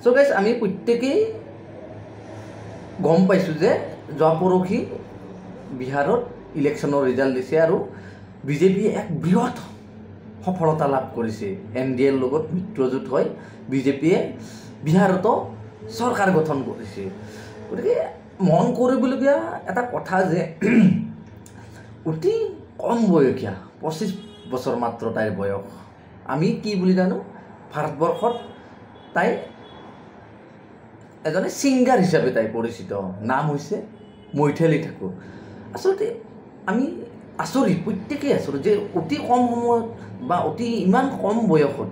So guys আমি প্ৰত্যেকেই গম পাইছোঁ যে যোৱা পৰহি বিহাৰত ইলেকশ্যনৰ ৰিজাল্ট দিছে আৰু বিজেপিয়ে এক বৃহৎ সফলতা লাভ কৰিছে। NDAৰ লগত মিত্ৰজোঁট হৈ বিজেপিয়ে বিহাৰতো চৰকাৰ গঠন কৰিছে। গতিকে মন কৰিবলগীয়া এটা কথা যে অতি কম বয়সীয়া 25 বছৰ মাত্ৰ তাইৰ বয়স। আমি কি বুলি জানো, ভাৰতবৰ্ষত তাই এজনী ছিংগাৰ হিচাপে তাই পৰিচিত। নাম হৈছে মৈথিলী ঠাকুৰ। আচলতে আমি আচৰিত, প্ৰত্যেকেই আচৰিত যে অতি কম সময়ত বা ইমান কম বয়সত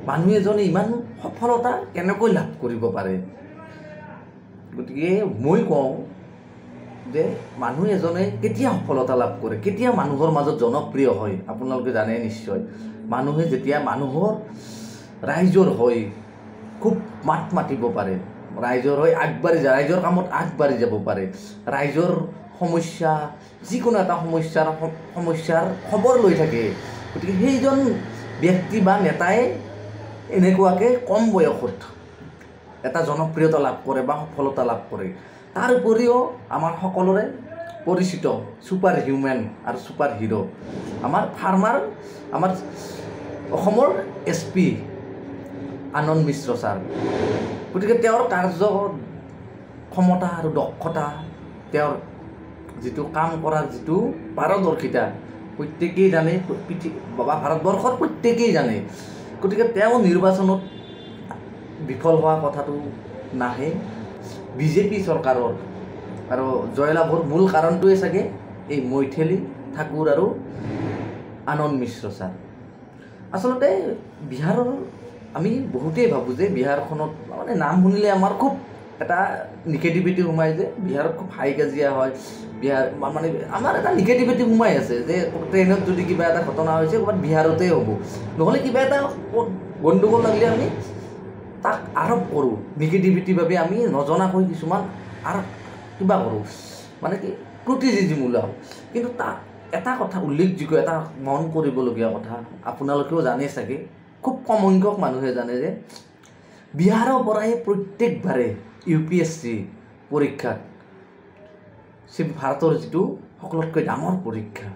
মানুহ এজনে ইমান সফলতা কেনেকৈ লাভ কৰিব পাৰে। গতিকে মই কওঁ যে মানুহ এজনে কেতিয়া সফলতা লাভ কৰে, কেতিয়া মানুহৰ মাজত জনপ্ৰিয় হয়, আপোনালোকে জানে নিশ্চয়। মানুহে যেতিয়া মানুহৰ ৰাইজৰ হৈ খুব মাত মাতিব পাৰে, ৰাইজৰ হৈ আগবাঢ়ি যায়, ৰাইজৰ কামত আগবাঢ়ি যাব পাৰে, ৰাইজৰ সমস্যা যিকোনো এটা সমস্যাৰ খবৰ লৈ থাকে। গতিকে সেইজন ব্যক্তি বা নেতাই এনেকুৱাকৈ কম বয়সত এটা জনপ্ৰিয়তা লাভ কৰে বা সফলতা লাভ কৰে। তাৰ উপৰিও আমাৰ সকলোৰে পৰিচিত ছুপাৰ হিউমেন আৰু ছুপাৰ হিৰো আমাৰ আমাৰ অসমৰ SP আনন্দ মিশ্ৰ ছাৰ। গতিকে তেওঁৰ কাৰ্য ক্ষমতা আৰু দক্ষতা, তেওঁৰ যিটো কাম কৰাৰ যিটো পাৰদৰ্শিতা প্ৰত্যেকেই জানে, বা ভাৰতবৰ্ষৰ প্ৰত্যেকেই জানে। গতিকে তেওঁ নিৰ্বাচনত বিফল হোৱা কথাটো নাহে। বিজেপি চৰকাৰৰ আৰু জয়লাভৰ মূল কাৰণটোৱে চাগে এই মৈথিলী ঠাকুৰ আৰু আনন্দ মিশ্ৰ ছাৰ। আচলতে বিহাৰৰ আমি বহুতেই ভাবোঁ যে বিহাৰখনত মানে নাম শুনিলে আমাৰ খুব এটা নিগেটিভিটি সোমাই, যে বিহাৰত খুব হাই কাজিয়া হয়। বিহাৰ মানে আমাৰ এটা নিগেটিভিটি সোমাই আছে যে ট্ৰেইনত যদি কিবা এটা ঘটনা হৈছে ক'ৰবাত বিহাৰতেই হ'ব, নহ'লে কিবা এটা গণ্ডগোল লাগিলে আমি তাক আৰোপ কৰোঁ। নিগেটিভিটিৰ বাবে আমি নজনাকৈ কিছুমান আৰু কিবা কৰোঁ, মানে কি ক্ৰিটিচিজম ওলাওঁ। কিন্তু তাত এটা কথা উল্লেখযোগ্য, এটা মন কৰিবলগীয়া কথা, আপোনালোকেও জানে চাগে, খুব কম সংখ্যক মানুহে জানে যে বিহাৰৰ পৰাই প্ৰত্যেকবাৰে UPSC পৰীক্ষাত ভাৰতৰ যিটো সকলোতকৈ ডাঙৰ পৰীক্ষা,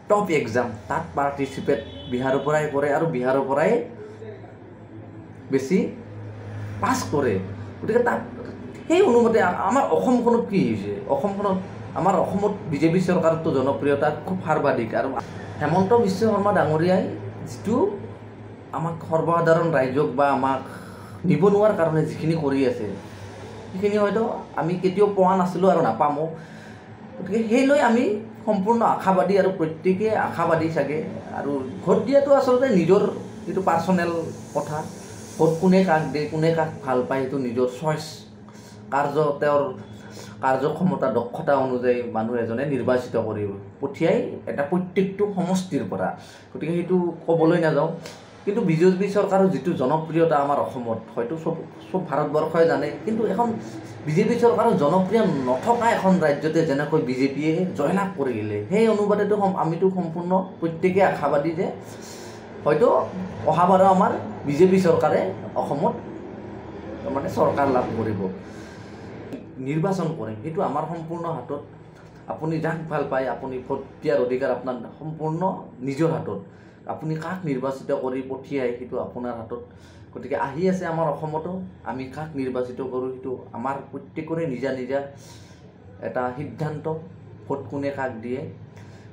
টপ এক্সাম, তাত পাৰ্টিচিপেট বিহাৰৰ পৰাই কৰে আৰু বিহাৰৰ পৰাই বেছি পাছ কৰে। গতিকে তাত সেই অনুমতে আমাৰ অসমখনত কি হৈছে, আমাৰ অসমত বিজেপি চৰকাৰতো জনপ্ৰিয়তা খুব সৰ্বাধিক। আৰু হেমন্ত বিশ্ব শৰ্মা ডাঙৰীয়াই যিটো আমাক সৰ্বসাধাৰণ ৰাইজক বা আমাক নিবনুৱাৰ কাৰণে যিখিনি কৰি আছে, সেইখিনি হয়তো আমি কেতিয়াও পোৱা নাছিলোঁ আৰু নাপামো। গতিকে সেইলৈ আমি সম্পূৰ্ণ আশাবাদী আৰু প্ৰত্যেকেই আশাবাদী চাগে। আৰু ভোট দিয়াটো আচলতে নিজৰ যিটো পাৰ্চনেল কথা, ভোট কোনে কাক দিয়ে, কোনে কাক ভাল পায়, সেইটো নিজৰ চইচ। তেওঁৰ কাৰ্যক্ষমতা দক্ষতা অনুযায়ী মানুহ এজনে নিৰ্বাচিত কৰি পঠিয়াই এটা প্ৰত্যেকটো সমষ্টিৰ পৰা। গতিকে সেইটো ক'বলৈ নাযাওঁ। কিন্তু বিজেপি চৰকাৰৰ যিটো জনপ্ৰিয়তা আমাৰ অসমত হয়তো চব ভাৰতবৰ্ষই জানে। কিন্তু এখন বিজেপি চৰকাৰৰ জনপ্ৰিয় নথকা এখন ৰাজ্যতে যেনেকৈ বিজেপিয়ে জয়লাভ কৰিলে, সেই অনুপাতেতো আমিতো সম্পূৰ্ণ প্ৰত্যেকেই আশাবাদী যে হয়তো অহাবাৰো আমাৰ বিজেপি চৰকাৰে অসমত মানে চৰকাৰ লাভ কৰিব, নিৰ্বাচন কৰিম, সেইটো আমাৰ সম্পূৰ্ণ হাতত। আপুনি যাক ভাল পায়, আপুনি ভোট দিয়াৰ অধিকাৰ আপোনাৰ সম্পূৰ্ণ নিজৰ হাতত। আপুনি কাক নিৰ্বাচিত কৰি পঠিয়াই সেইটো আপোনাৰ হাতত। গতিকে আহি আছে আমাৰ অসমতো, আমি কাক নিৰ্বাচিত কৰোঁ সেইটো আমাৰ প্ৰত্যেকৰে নিজা নিজা এটা সিদ্ধান্ত, ভোট কোনে কাক দিয়ে।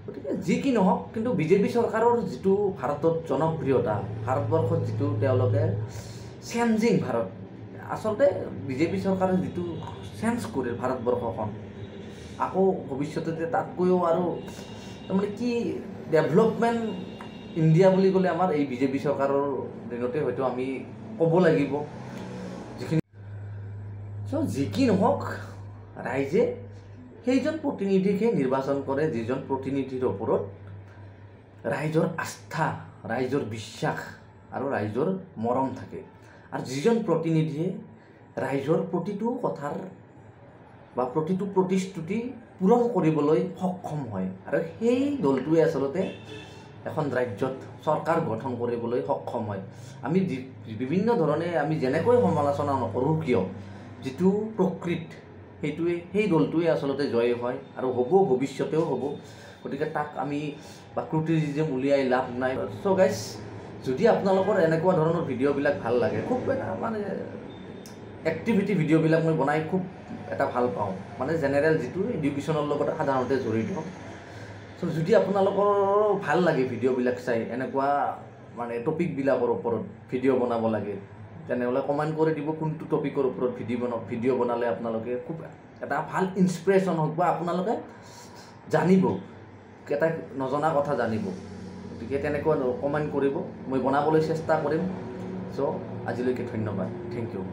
গতিকে যি কি নহওক, কিন্তু বিজেপি চৰকাৰৰ যিটো ভাৰতত জনপ্ৰিয়তা, ভাৰতবৰ্ষত যিটো তেওঁলোকে চেঞ্জিং ভাৰত, আচলতে বিজেপি চৰকাৰে যিটো চেঞ্জ কৰিল ভাৰতবৰ্ষখন, আকৌ ভৱিষ্যতে তাতকৈও আৰু তাৰমানে কি ডেভেলপমেণ্ট ইণ্ডিয়া বুলি ক'লে আমাৰ এই বিজেপি চৰকাৰৰ দিনতে হয়তো আমি ক'ব লাগিব। যি কি নহওক, ৰাইজে সেইজন প্ৰতিনিধিকহে নিৰ্বাচন কৰে যিজন প্ৰতিনিধিৰ ওপৰত ৰাইজৰ আস্থা, ৰাইজৰ বিশ্বাস আৰু ৰাইজৰ মৰম থাকে। আৰু যিজন প্ৰতিনিধিয়ে ৰাইজৰ প্ৰতিটো কথাৰ বা প্ৰতিটো প্ৰতিশ্ৰুতি পূৰণ কৰিবলৈ সক্ষম হয়, আৰু সেই দলটোৱে আচলতে এখন ৰাজ্যত চৰকাৰ গঠন কৰিবলৈ সক্ষম হয়। আমি বিভিন্ন ধৰণে আমি যেনেকৈ সমালোচনা নকৰোঁ কিয়, যিটো প্ৰকৃত সেই দলটোৱে আচলতে জয় হয় আৰু হ'ব, ভৱিষ্যতেও হ'ব। গতিকে তাক আমি বা ক্ৰিটিচিজম উলিয়াই লাভ নাই। চ' গাইজ, যদি আপোনালোকৰ এনেকুৱা ধৰণৰ ভিডিঅ'বিলাক ভাল লাগে, খুব এটা মানে এক্টিভিটি ভিডিঅ'বিলাক মই বনাই খুব এটা ভাল পাওঁ, মানে জেনেৰেল যিটো এডুকেশ্যনৰ লগত সাধাৰণতে জড়িত। চ' যদি আপোনালোকৰ ভাল লাগে ভিডিঅ'বিলাক চাই, এনেকুৱা মানে টপিকবিলাকৰ ওপৰত ভিডিঅ' বনাব লাগে, তেনেহ'লে কমেণ্ট কৰি দিব কোনটো টপিকৰ ওপৰত ভিডিঅ' বনালে আপোনালোকে খুব এটা ভাল ইনস্পিৰেশ্যন হওক বা আপোনালোকে জানিব, এটা নজনা কথা জানিব। গতিকে তেনেকুৱা কমেণ্ট কৰিব, মই বনাবলৈ চেষ্টা কৰিম। চ' আজিলৈকে ধন্যবাদ, থেংক ইউ।